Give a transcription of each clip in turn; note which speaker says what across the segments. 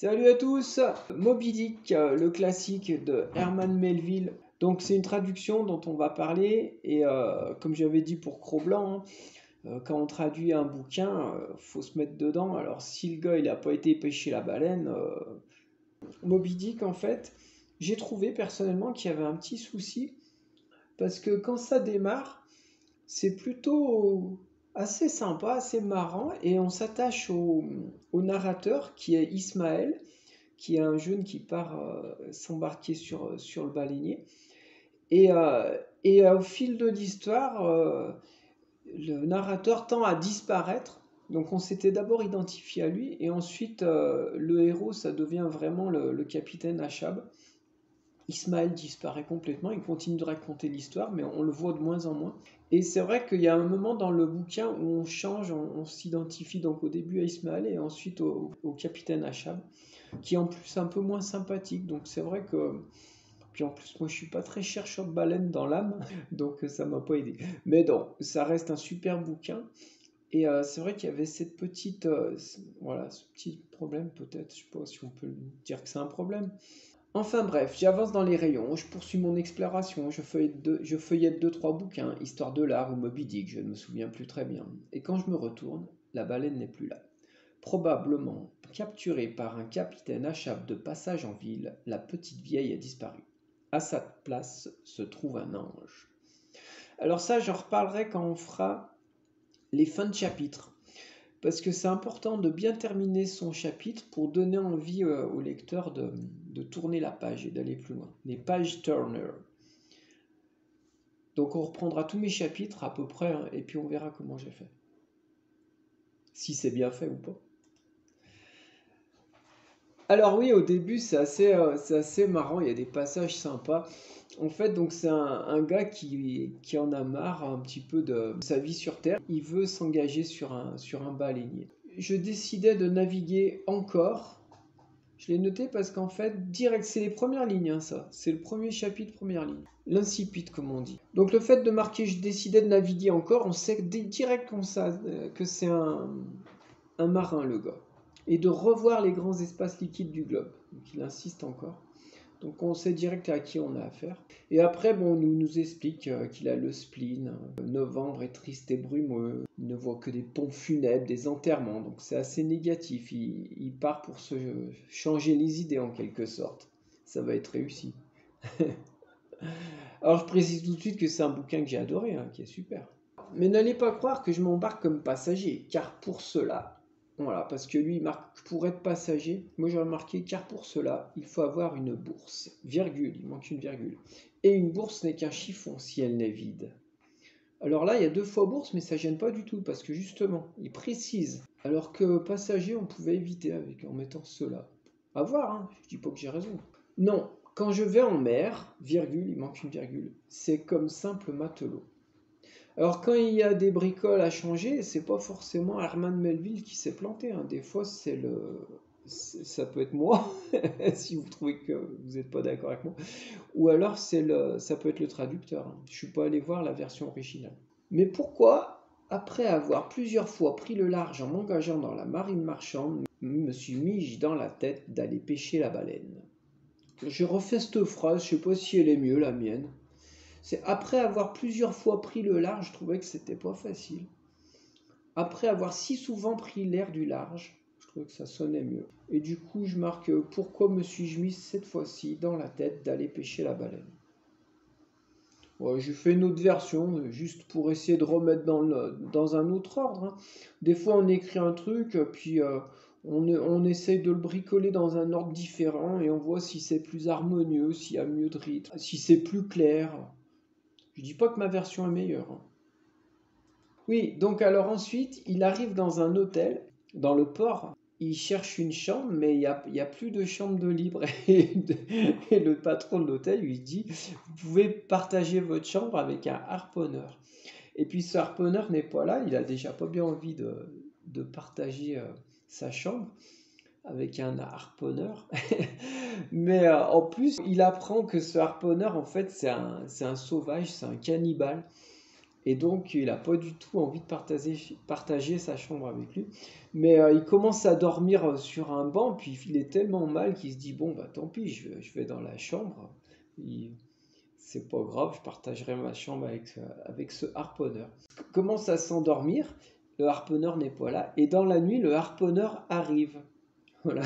Speaker 1: Salut à tous! Moby Dick, le classique de Herman Melville. Donc c'est une traduction dont on va parler et comme j'avais dit pour Cro-Blanc, hein, quand on traduit un bouquin, faut se mettre dedans. Alors si le gars il a pas été pêcher la baleine, Moby Dick en fait, j'ai trouvé personnellement qu'il y avait un petit souci parce que quand ça démarre, c'est plutôt assez sympa, assez marrant et on s'attache au narrateur qui est Ismaël qui est un jeune qui part s'embarquer sur le baleinier. Et au fil de l'histoire, le narrateur tend à disparaître. Donc on s'était d'abord identifié à lui, et ensuite le héros, ça devient vraiment le capitaine Achab. Ismaël disparaît complètement, il continue de raconter l'histoire, mais on le voit de moins en moins. Et c'est vrai qu'il y a un moment dans le bouquin où on change, on s'identifie donc au début à Ismaël et ensuite au capitaine Achab, qui est en plus un peu moins sympathique. Donc c'est vrai que... Puis en plus, moi je suis pas très chercheur de baleines dans l'âme, donc ça m'a pas aidé. Mais non, ça reste un super bouquin. Et c'est vrai qu'il y avait cette petite... voilà, ce petit problème peut-être, je sais pas si on peut dire que c'est un problème. Enfin bref, j'avance dans les rayons, je poursuis mon exploration, je feuillette deux, trois bouquins, Histoire de l'art ou Moby Dick, je ne me souviens plus très bien. Et quand je me retourne, la baleine n'est plus là. Probablement capturée par un capitaine Achab de passage en ville, la petite vieille a disparu. À sa place se trouve un ange. Alors ça, j'en reparlerai quand on fera les fins de chapitre. Parce que c'est important de bien terminer son chapitre pour donner envie au lecteur de tourner la page et d'aller plus loin. Les pages turners. Donc on reprendra tous mes chapitres à peu près, hein, et puis on verra comment j'ai fait. Si c'est bien fait ou pas. Alors oui, au début, c'est assez marrant, il y a des passages sympas. En fait, donc c'est un gars qui en a marre un petit peu de sa vie sur Terre. Il veut s'engager sur un baleinier. Je décidais de naviguer encore. Je l'ai noté parce qu'en fait, direct, c'est les premières lignes, hein, ça. C'est le premier chapitre, première ligne. L'incipit, comme on dit. Donc le fait de marquer je décidais de naviguer encore, on sait direct que c'est un marin, le gars. Et de revoir les grands espaces liquides du globe. Donc il insiste encore. Donc on sait direct à qui on a affaire. Et après, bon, on nous explique qu'il a le spleen. Novembre est triste et brumeux. Il ne voit que des pompes funèbres, des enterrements. Donc c'est assez négatif. Il part pour se changer les idées en quelque sorte. Ça va être réussi. Alors je précise tout de suite que c'est un bouquin que j'ai adoré, hein, qui est super. Mais n'allez pas croire que je m'embarque comme passager, car pour cela, voilà, parce que lui, il marque pour être passager. Moi, j'aurais marqué car pour cela, il faut avoir une bourse. Virgule, il manque une virgule. Et une bourse n'est qu'un chiffon si elle n'est vide. Alors là, il y a deux fois bourse, mais ça gêne pas du tout, parce que justement, il précise. Alors que passager, on pouvait éviter en mettant cela. À voir, hein, je dis pas que j'ai raison. Non, quand je vais en mer, virgule, il manque une virgule, c'est comme simple matelot. Alors quand il y a des bricoles à changer, c'est pas forcément Herman Melville qui s'est planté, hein. Des fois ça peut être moi, si vous trouvez que vous n'êtes pas d'accord avec moi, ou alors ça peut être le traducteur, hein. Je suis pas allé voir la version originale. Mais pourquoi, après avoir plusieurs fois pris le large en m'engageant dans la marine marchande, me suis mis dans la tête d'aller pêcher la baleine? J'ai refait cette phrase, je sais pas si elle est mieux la mienne. C'est après avoir plusieurs fois pris le large, je trouvais que c'était pas facile. Après avoir si souvent pris l'air du large, je trouvais que ça sonnait mieux. Et du coup, je marque pourquoi me suis-je mis cette fois-ci dans la tête d'aller pêcher la baleine. Ouais, j'ai fait une autre version, juste pour essayer de remettre dans un autre ordre, hein. Des fois, on écrit un truc, puis on essaye de le bricoler dans un ordre différent, et on voit si c'est plus harmonieux, s'il y a mieux de rythme, si c'est plus clair. Je dis pas que ma version est meilleure, hein. Oui, donc alors ensuite, il arrive dans un hôtel, dans le port. Il cherche une chambre, mais il y a plus de chambre de libre. Et le patron de l'hôtel lui dit, vous pouvez partager votre chambre avec un harponneur. Et puis ce harponneur n'est pas là, il a déjà pas bien envie de partager sa chambre avec un harponneur. Mais en plus, il apprend que ce harponneur, en fait, c'est un sauvage, c'est un cannibale. Et donc, il n'a pas du tout envie de partager sa chambre avec lui. Mais il commence à dormir sur un banc, puis il est tellement mal qu'il se dit, bon, bah tant pis, je vais dans la chambre. C'est pas grave, je partagerai ma chambre avec ce harponneur. Commence à s'endormir, le harponneur n'est pas là, et dans la nuit, le harponneur arrive. Voilà.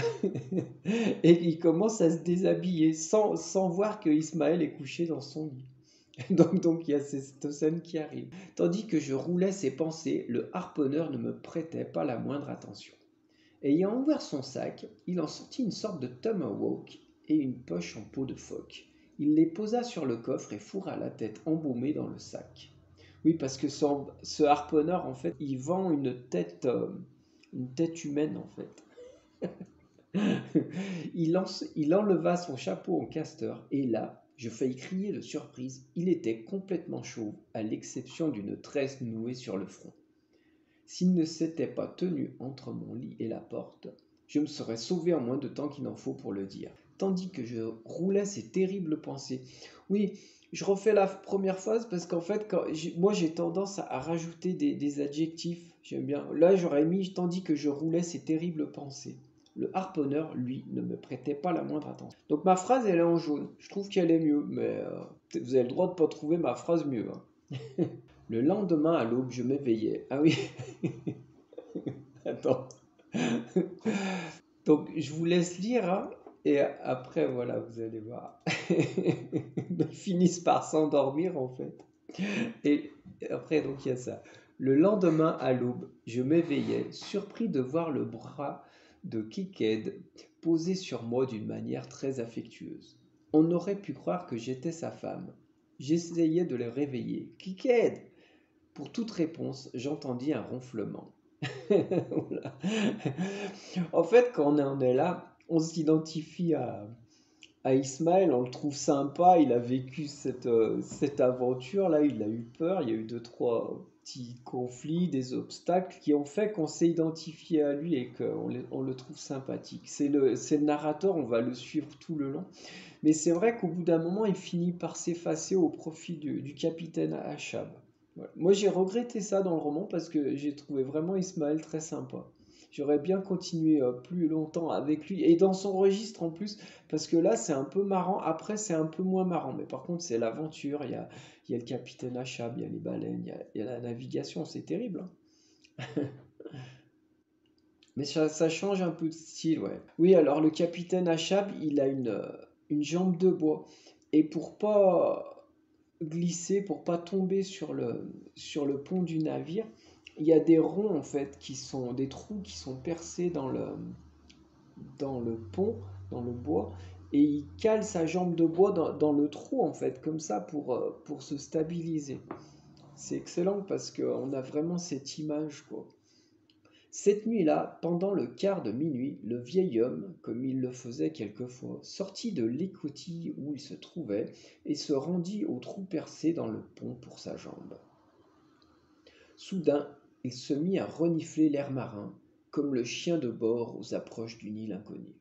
Speaker 1: Et il commence à se déshabiller sans voir que Ismaël est couché dans son lit. Donc il y a cette scène qui arrive. Tandis que je roulais ses pensées, le harponneur ne me prêtait pas la moindre attention. Ayant ouvert son sac, il en sortit une sorte de tomahawk et une poche en peau de phoque. Il les posa sur le coffre et fourra la tête embaumée dans le sac. Oui, parce que ce harponneur, en fait, il vend une tête humaine, en fait. Il enleva son chapeau en castor, et là, je faillis crier de surprise, il était complètement chauve, à l'exception d'une tresse nouée sur le front. S'il ne s'était pas tenu entre mon lit et la porte, je me serais sauvé en moins de temps qu'il n'en faut pour le dire. Tandis que je roulais ces terribles pensées. Oui, je refais la première phrase parce qu'en fait, moi j'ai tendance à rajouter des adjectifs. J'aime bien. Là, j'aurais mis tandis que je roulais ces terribles pensées. Le harponneur, lui, ne me prêtait pas la moindre attention. Donc ma phrase, elle est en jaune. Je trouve qu'elle est mieux, mais vous avez le droit de ne pas trouver ma phrase mieux. Hein. Le lendemain à l'aube, je m'éveillais. Ah oui. Attends. Donc, je vous laisse lire, hein, et après, voilà, vous allez voir. Ils finissent par s'endormir, en fait. Et après, donc, il y a ça. Le lendemain à l'aube, je m'éveillais, surpris de voir le bras de Kiked posé sur moi d'une manière très affectueuse. On aurait pu croire que j'étais sa femme. J'essayais de le réveiller. Kiked! Pour toute réponse, j'entendis un ronflement. Voilà. En fait, quand on en est là, on s'identifie à Ismaël, on le trouve sympa, il a vécu cette aventure-là, il a eu peur, il y a eu deux, trois petits conflits, des obstacles qui ont fait qu'on s'est identifié à lui et qu'on le trouve sympathique. C'est le narrateur, on va le suivre tout le long. Mais c'est vrai qu'au bout d'un moment, il finit par s'effacer au profit du capitaine Achab. Voilà. Moi, j'ai regretté ça dans le roman parce que j'ai trouvé vraiment Ismaël très sympa. J'aurais bien continué plus longtemps avec lui et dans son registre en plus, parce que là, c'est un peu marrant. Après, c'est un peu moins marrant. Mais par contre, c'est l'aventure. Il y a le capitaine Achab, il y a les baleines, il y a la navigation. C'est terrible. Hein. Mais ça change un peu de style, ouais. Oui, alors le capitaine Achab, il a une jambe de bois. Et pour pas glisser, pour pas tomber sur le pont du navire, il y a des ronds en fait qui sont des trous qui sont percés dans le pont, dans le bois, et il cale sa jambe de bois dans le trou en fait, comme ça pour se stabiliser. C'est excellent parce qu'on a vraiment cette image quoi. Cette nuit-là, pendant le quart de minuit, le vieil homme, comme il le faisait quelquefois, sortit de l'écoutille où il se trouvait et se rendit au trou percé dans le pont pour sa jambe. Soudain, il se mit à renifler l'air marin, comme le chien de bord aux approches d'une île inconnue.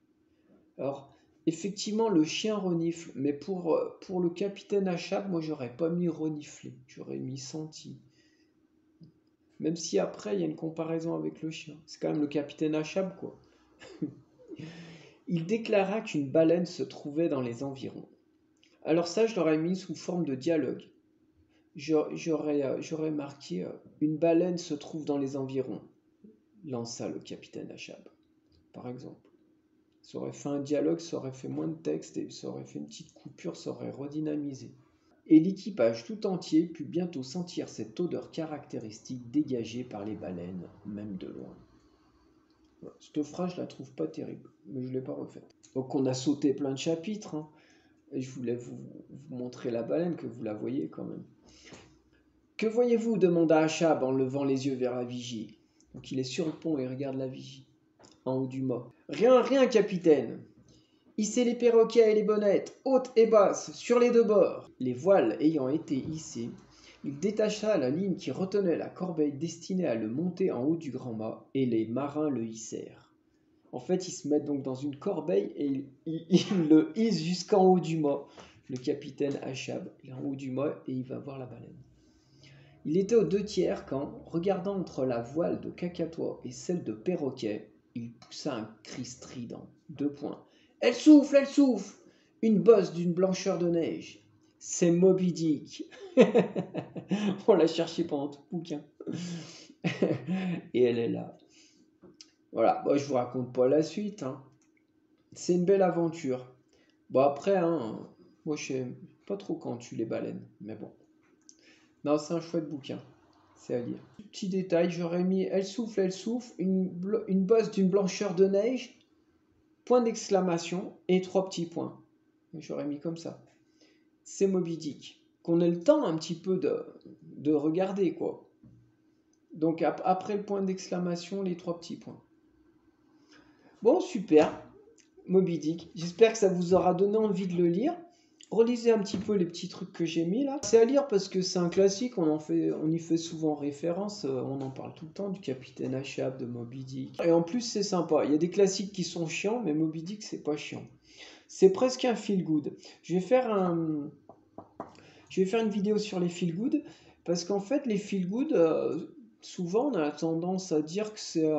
Speaker 1: Alors, effectivement, le chien renifle, mais pour le capitaine Achab, moi, j'aurais pas mis renifler, j'aurais mis senti. Même si après, il y a une comparaison avec le chien. C'est quand même le capitaine Achab, quoi. Il déclara qu'une baleine se trouvait dans les environs. Alors ça, je l'aurais mis sous forme de dialogue. J'aurais marqué une baleine se trouve dans les environs, lança le capitaine Achab, par exemple. Ça aurait fait un dialogue, ça aurait fait moins de texte et ça aurait fait une petite coupure, ça aurait redynamisé. Et l'équipage tout entier put bientôt sentir cette odeur caractéristique dégagée par les baleines, même de loin. Voilà. Cette phrase, je la trouve pas terrible, mais je l'ai pas refaite. Donc on a sauté plein de chapitres, hein, et je voulais vous montrer la baleine, que vous la voyez quand même. Que voyez-vous demanda Achab en levant les yeux vers la vigie. Donc il est sur le pont et il regarde la vigie, en haut du mât. Rien, rien, capitaine. Hissez les perroquets et les bonnettes, hautes et basses, sur les deux bords. Les voiles ayant été hissées, il détacha la ligne qui retenait la corbeille destinée à le monter en haut du grand mât, et les marins le hissèrent. En fait, ils se mettent donc dans une corbeille et ils le hissent jusqu'en haut du mât. Le capitaine Achab, il est en haut du mât et il va voir la baleine. Il était aux 2 tiers quand, regardant entre la voile de cacatois et celle de perroquet, il poussa un cri strident. 2 points. Elle souffle, elle souffle. Une bosse d'une blancheur de neige. C'est Moby Dick. On l'a cherché pendant tout le bouquin. Et elle est là. Voilà, bon, je vous raconte pas la suite. Hein. C'est une belle aventure. Bon, après, hein, moi je sais pas trop quand tu les baleines, mais bon. Non, c'est un chouette bouquin. C'est à lire. Petit détail, j'aurais mis elle souffle, une bosse d'une blancheur de neige, point d'exclamation et 3 petits points. J'aurais mis comme ça. C'est Moby Dick. Qu'on ait le temps un petit peu de regarder, quoi. Donc après le point d'exclamation, les 3 petits points. Bon, super. Moby Dick. J'espère que ça vous aura donné envie de le lire. Relisez un petit peu les petits trucs que j'ai mis là. C'est à lire parce que c'est un classique, on y fait souvent référence, on en parle tout le temps du Capitaine Ahab, de Moby Dick. Et en plus c'est sympa, il y a des classiques qui sont chiants, mais Moby Dick c'est pas chiant. C'est presque un feel good. Je vais faire une vidéo sur les feel good parce qu'en fait les feel good, souvent on a tendance à dire que c'est...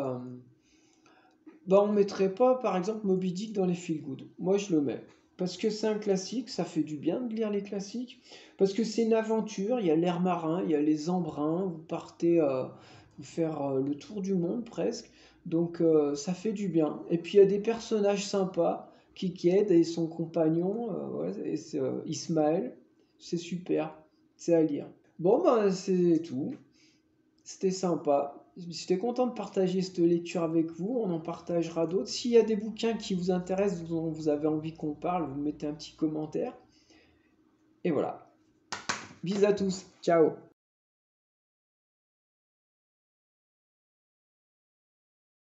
Speaker 1: on mettrait pas par exemple Moby Dick dans les feel good. Moi je le mets. Parce que c'est un classique, ça fait du bien de lire les classiques. Parce que c'est une aventure, il y a l'air marin, il y a les embruns, vous partez faire le tour du monde presque. Donc ça fait du bien. Et puis il y a des personnages sympas qui aident et son compagnon, Ismaël, c'est super, c'est à lire. Bon, c'est tout. C'était sympa. J'étais content de partager cette lecture avec vous. On en partagera d'autres. S'il y a des bouquins qui vous intéressent, dont vous avez envie qu'on parle, vous mettez un petit commentaire. Et voilà. Bisous à tous. Ciao.